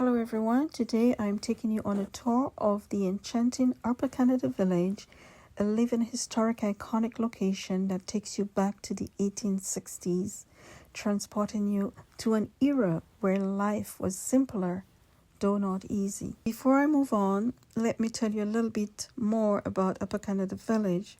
Hello everyone, today I'm taking you on a tour of the enchanting Upper Canada Village, a living historic iconic location that takes you back to the 1860s, transporting you to an era where life was simpler, though not easy. Before I move on, let me tell you a little bit more about Upper Canada Village.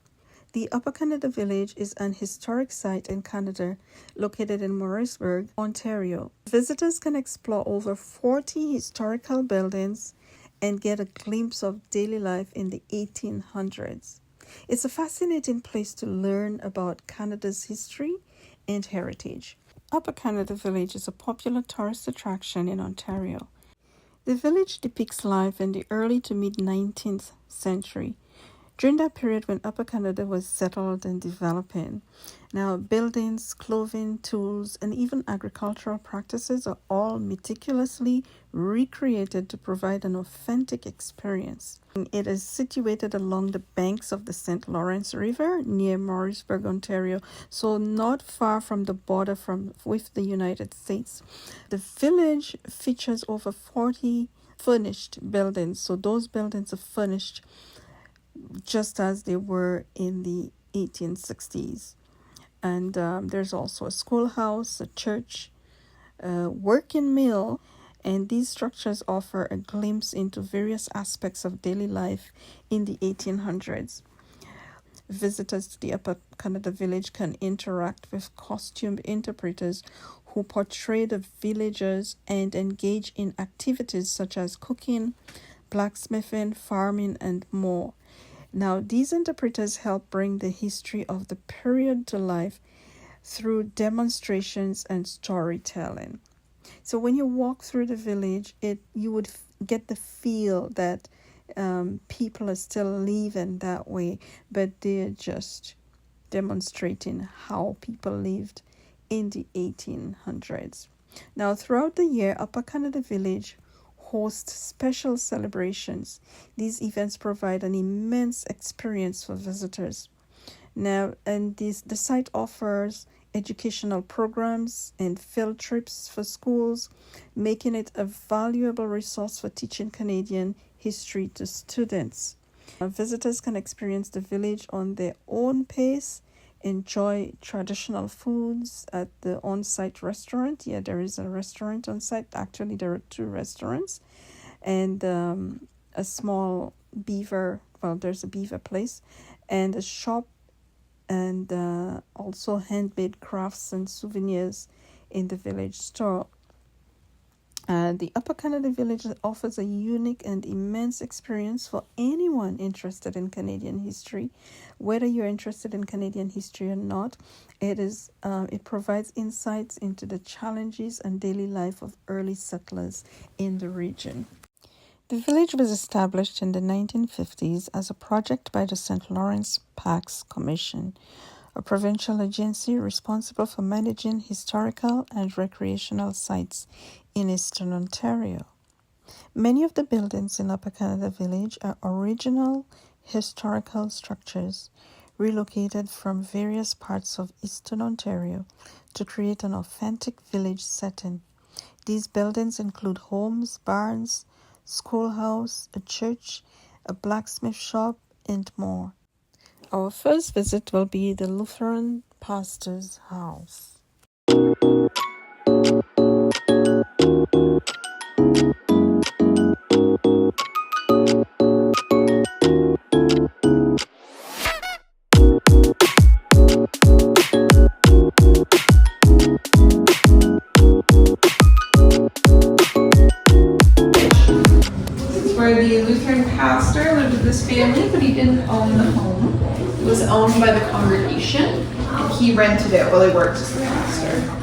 The Upper Canada Village is an historic site in Canada located in Morrisburg, Ontario. Visitors can explore over 40 historical buildings and get a glimpse of daily life in the 1800s. It's a fascinating place to learn about Canada's history and heritage. Upper Canada Village is a popular tourist attraction in Ontario. The village depicts life in the early to mid-19th century, during that period when Upper Canada was settled and developing. Now, buildings, clothing, tools, and even agricultural practices are all meticulously recreated to provide an authentic experience. It is situated along the banks of the St. Lawrence River near Morrisburg, Ontario, so not far from the border with the United States. The village features over 40 furnished buildings, so those buildings are furnished just as they were in the 1860s. And there's also a schoolhouse, a church, a working mill, and these structures offer a glimpse into various aspects of daily life in the 1800s. Visitors to the Upper Canada Village can interact with costumed interpreters who portray the villagers and engage in activities such as cooking, blacksmithing, farming, and more. Now, these interpreters help bring the history of the period to life through demonstrations and storytelling. So when you walk through the village, you would get the feel that people are still living that way, but they're just demonstrating how people lived in the 1800s. Now, throughout the year, Upper Canada Village host special celebrations. These events provide an immense experience for visitors. Now, and the site offers educational programs and field trips for schools, making it a valuable resource for teaching Canadian history to students. Visitors can experience the village on their own pace, enjoy traditional foods at the on-site restaurant. Yeah, there is a restaurant on site. Actually, there are two restaurants and a small there's a beaver place and a shop, and also handmade crafts and souvenirs in the village store. The Upper Canada Village offers a unique and immense experience for anyone interested in Canadian history. Whether you're interested in Canadian history or not, it provides insights into the challenges and daily life of early settlers in the region. The village was established in the 1950s as a project by the St. Lawrence Parks Commission, a provincial agency responsible for managing historical and recreational sites in Eastern Ontario. Many of the buildings in Upper Canada Village are original historical structures relocated from various parts of Eastern Ontario to create an authentic village setting. These buildings include homes, barns, schoolhouse, a church, a blacksmith shop, and more. Our first visit will be the Lutheran pastor's house. Where the Lutheran pastor lived with his family, but he didn't own the home. It was owned by the congregation, and he rented it while he worked as the pastor.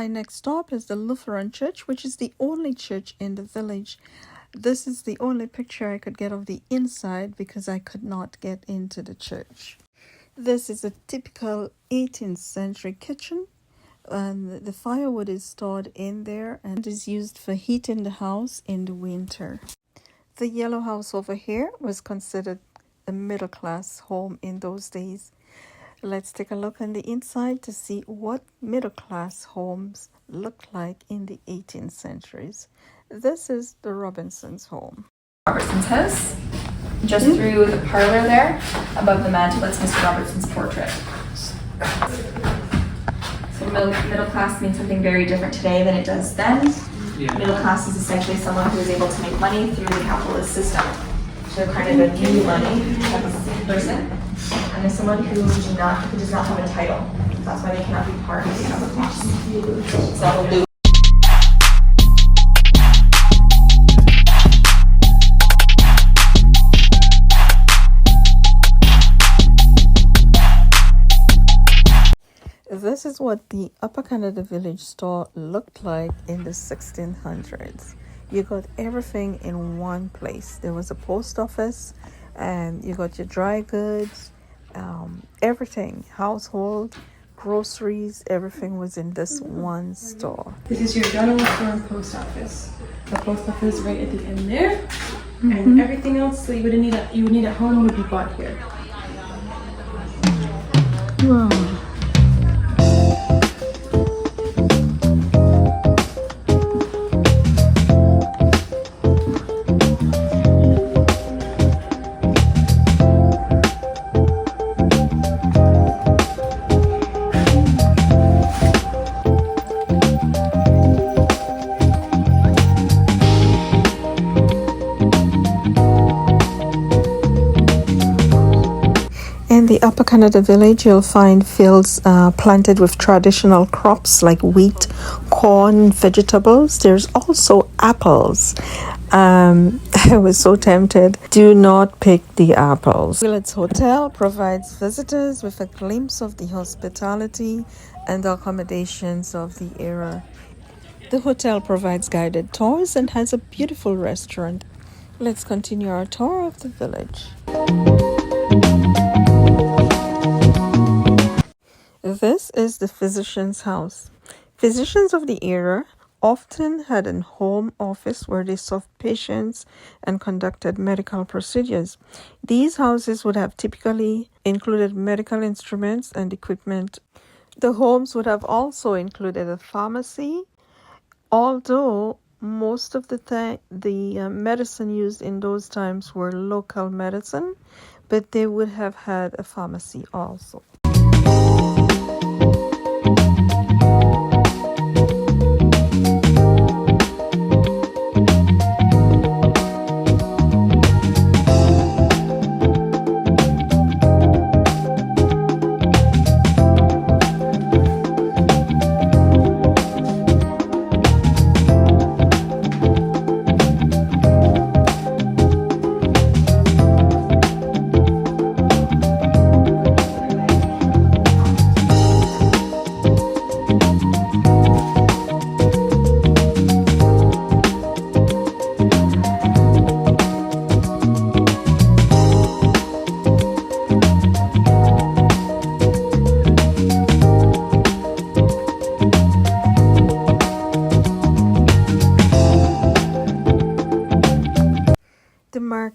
My next stop is the Lutheran church, which is the only church in the village. This is the only picture I could get of the inside because I could not get into the church. This is a typical 18th century kitchen, and the firewood is stored in there and is used for heating the house in the winter. The yellow house over here was considered a middle class home in those days. Let's take a look on the inside to see what middle class homes looked like in the 18th centuries. This is the Robinsons' home. Robertson's house. Just through the parlor there, above the mantel, that's Mr. Robertson's portrait. So middle class means something very different today than it does then. Yeah. Middle class is essentially someone who is able to make money through the capitalist system. So they're kind of a new money type of person. And there's someone who does not have a title. That's why they cannot be part of the upper class. So this is what the Upper Canada Village store looked like in the 1600s. You got everything in one place. There was a post office, and you got your dry goods, everything, household, groceries, everything was in this one store. This is your general store and post office. The post office right at the end there, and everything else that you would need at home would be bought here. Wow. In the Upper Canada Village, you'll find fields planted with traditional crops like wheat, corn, vegetables. There's also apples. I was so tempted. Do not pick the apples. Willard's Hotel provides visitors with a glimpse of the hospitality and accommodations of the era. The hotel provides guided tours and has a beautiful restaurant. Let's continue our tour of the village. This is the physician's house. Physicians of the era often had a home office where they saw patients and conducted medical procedures. These houses would have typically included medical instruments and equipment. The homes would have also included a pharmacy, although most of the medicine used in those times were local medicine, but they would have had a pharmacy also.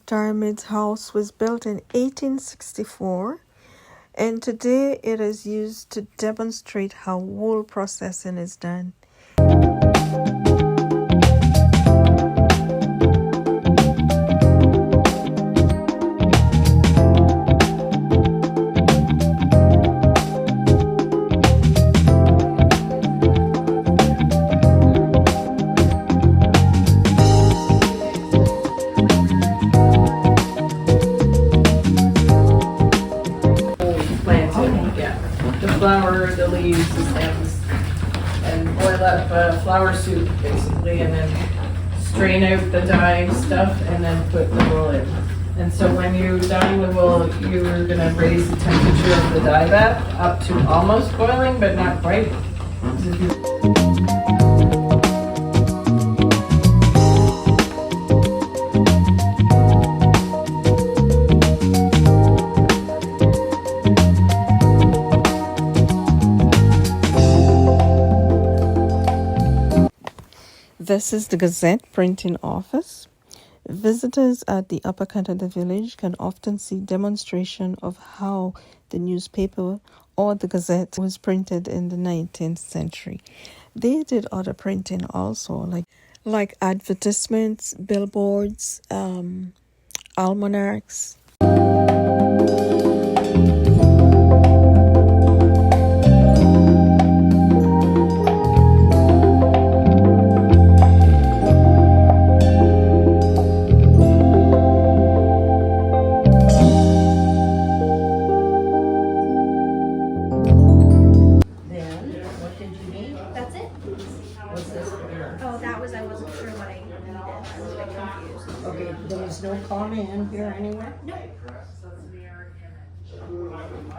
Diarmid's house was built in 1864, and today it is used to demonstrate how wool processing is done. Flour, the leaves, the stems, and boil up flour soup basically, and then strain out the dye stuff, and then put the wool in. And so when you're dyeing the wool, you're going to raise the temperature of the dye bath up to almost boiling, but not quite. This is the Gazette printing office. Visitors at the Upper Canada Village can often see demonstration of how the newspaper or the Gazette was printed in the 19th century. They did other printing also, like advertisements, billboards, almanacs. Okay, there was no comma in here anywhere? No.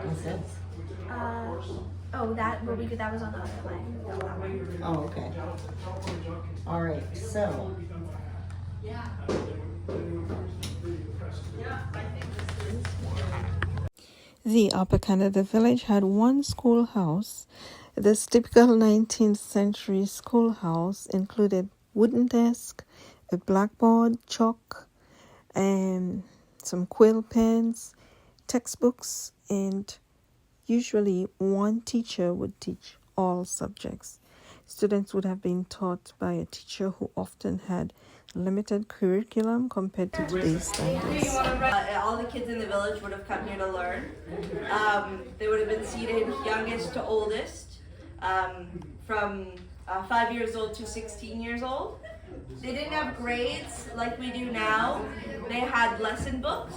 What's this? That was on the other line. Oh, okay. All right, so. The Upper Canada Village had one schoolhouse. This typical 19th century schoolhouse included wooden desk, a blackboard, chalk, and some quill pens, textbooks, and usually one teacher would teach all subjects. Students would have been taught by a teacher who often had limited curriculum compared to today's standards. All the kids in the village would have come here to learn. They would have been seated youngest to oldest, from 5 years old to 16 years old. They didn't have grades like we do now. They had lesson books.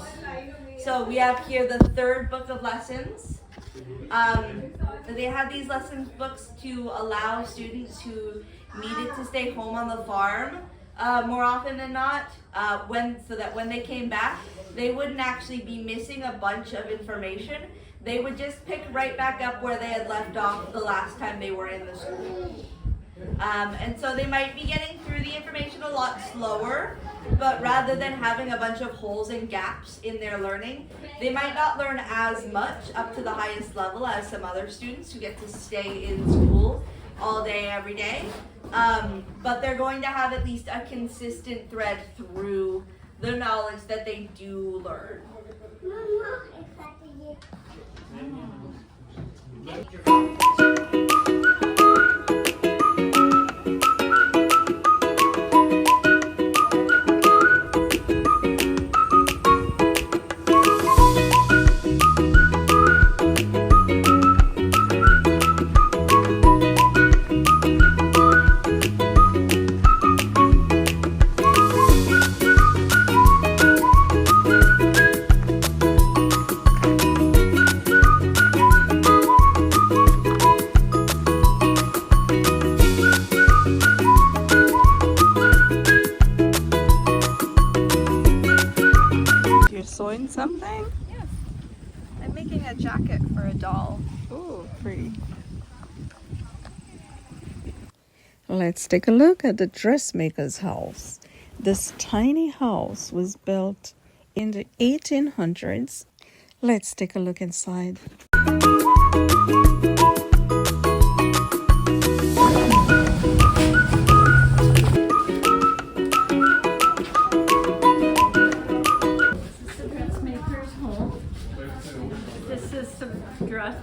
So we have here the third book of lessons. They had these lesson books to allow students who needed to stay home on the farm more often than not, so that when they came back, they wouldn't actually be missing a bunch of information. They would just pick right back up where they had left off the last time they were in the school. And so they might be getting through the information a lot slower, but rather than having a bunch of holes and gaps in their learning, they might not learn as much up to the highest level as some other students who get to stay in school all day, every day. But they're going to have at least a consistent thread through the knowledge that they do learn. Sewing something? Yes. I'm making a jacket for a doll. Oh, pretty. Let's take a look at the dressmaker's house. This tiny house was built in the 1800s. Let's take a look inside.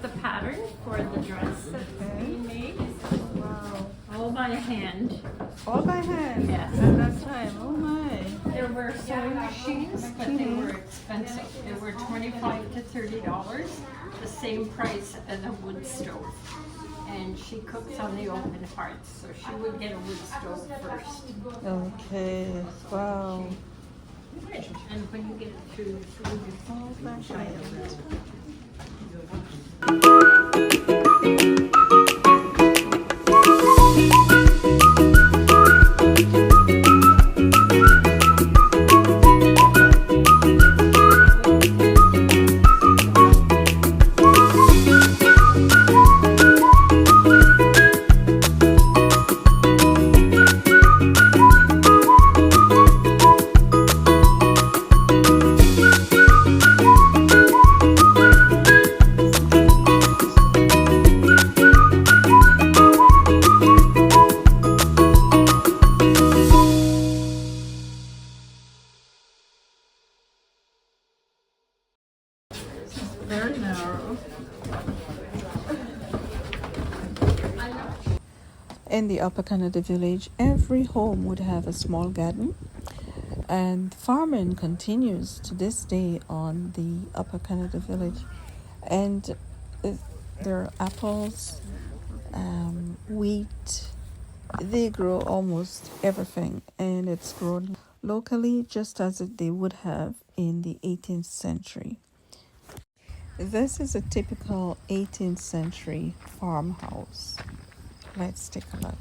The pattern for the dress that we made. Wow. All by hand. All by hand? Yes. At that time. Oh my. There were sewing machines, but they were expensive. They were $25 to $30, the same price as a wood stove. And she cooks on the open hearth, so she would get a wood stove first. Okay. Wow. And when you get it through your child. Very narrow. In the Upper Canada Village, every home would have a small garden, and farming continues to this day on the Upper Canada Village. And there are apples, wheat. They grow almost everything, and it's grown locally just as they would have in the 18th century. This is a typical 18th century farmhouse. Let's take a look.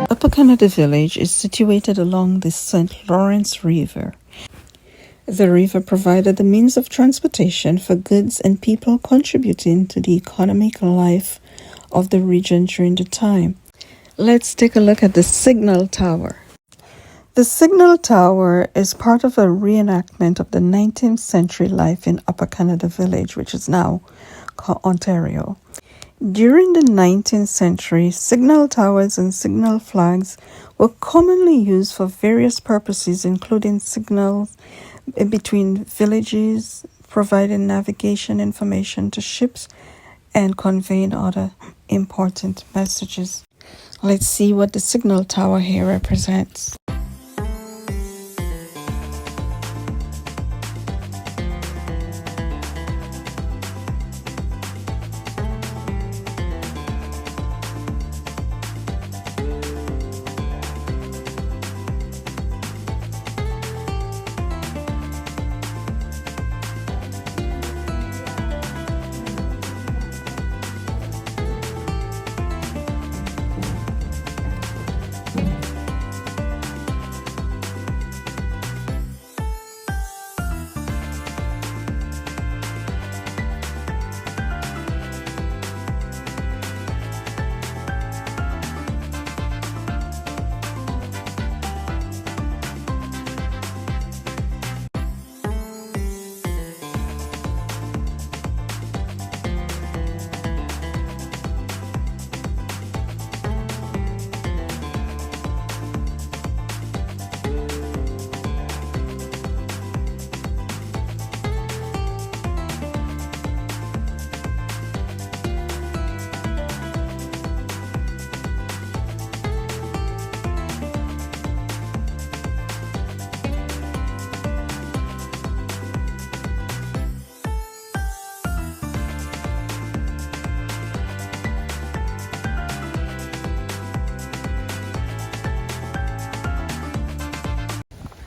Upper Canada Village is situated along the St. Lawrence River. The river provided the means of transportation for goods and people, contributing to the economic life of the region during the time. Let's take a look at the signal tower. The signal tower is part of a reenactment of the 19th century life in Upper Canada Village, which is now Ontario. During the 19th century, signal towers and signal flags were commonly used for various purposes, including signals between villages, providing navigation information to ships, and conveying other important messages. Let's see what the signal tower here represents.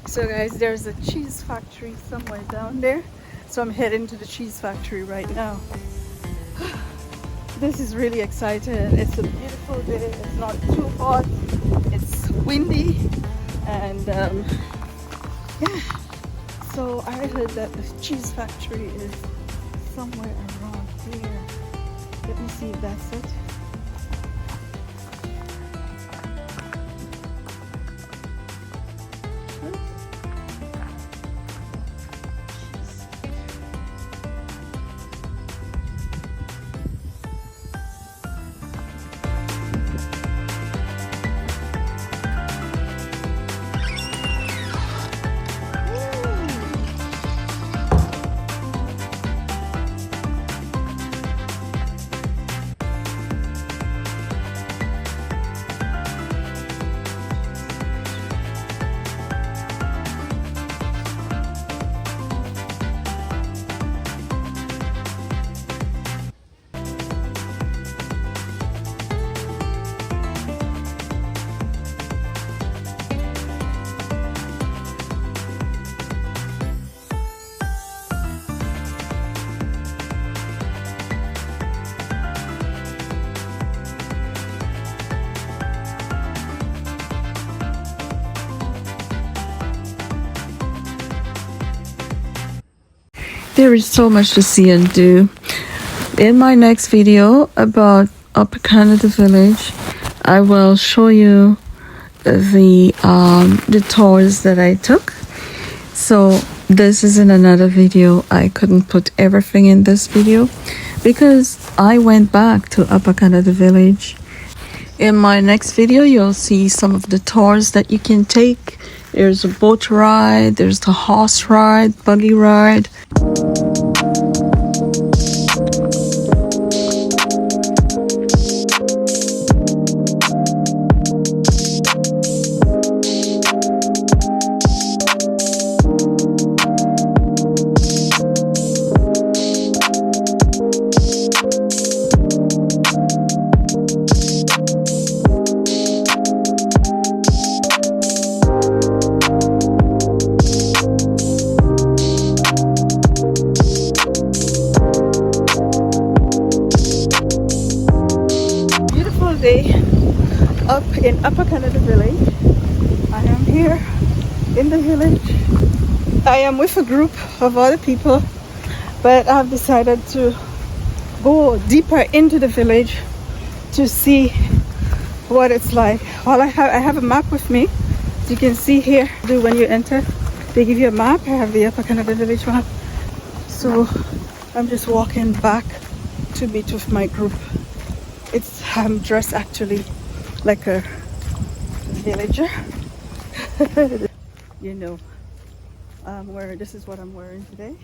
So guys, there's a cheese factory somewhere down there. So I'm heading to the cheese factory right now. This is really exciting. It's a beautiful day. It's not too hot. It's windy. And yeah. So I heard that the cheese factory is somewhere around here. Let me see if that's it. There is so much to see and do. In my next video about Upper Canada Village, I will show you the tours that I took. So this is in another video. I couldn't put everything in this video because I went back to Upper Canada Village. In my next video, you'll see some of the tours that you can take. There's a boat ride, there's the horse ride, buggy ride. Day up in Upper Canada Village. I am here in the village. I am with a group of other people, but I've decided to go deeper into the village to see what it's like. Well, I have a map with me. As you can see here, when you enter, they give you a map. I have the Upper Canada Village map. So I'm just walking back to meet with my group. I'm dressed actually like a villager. You know, this is what I'm wearing today.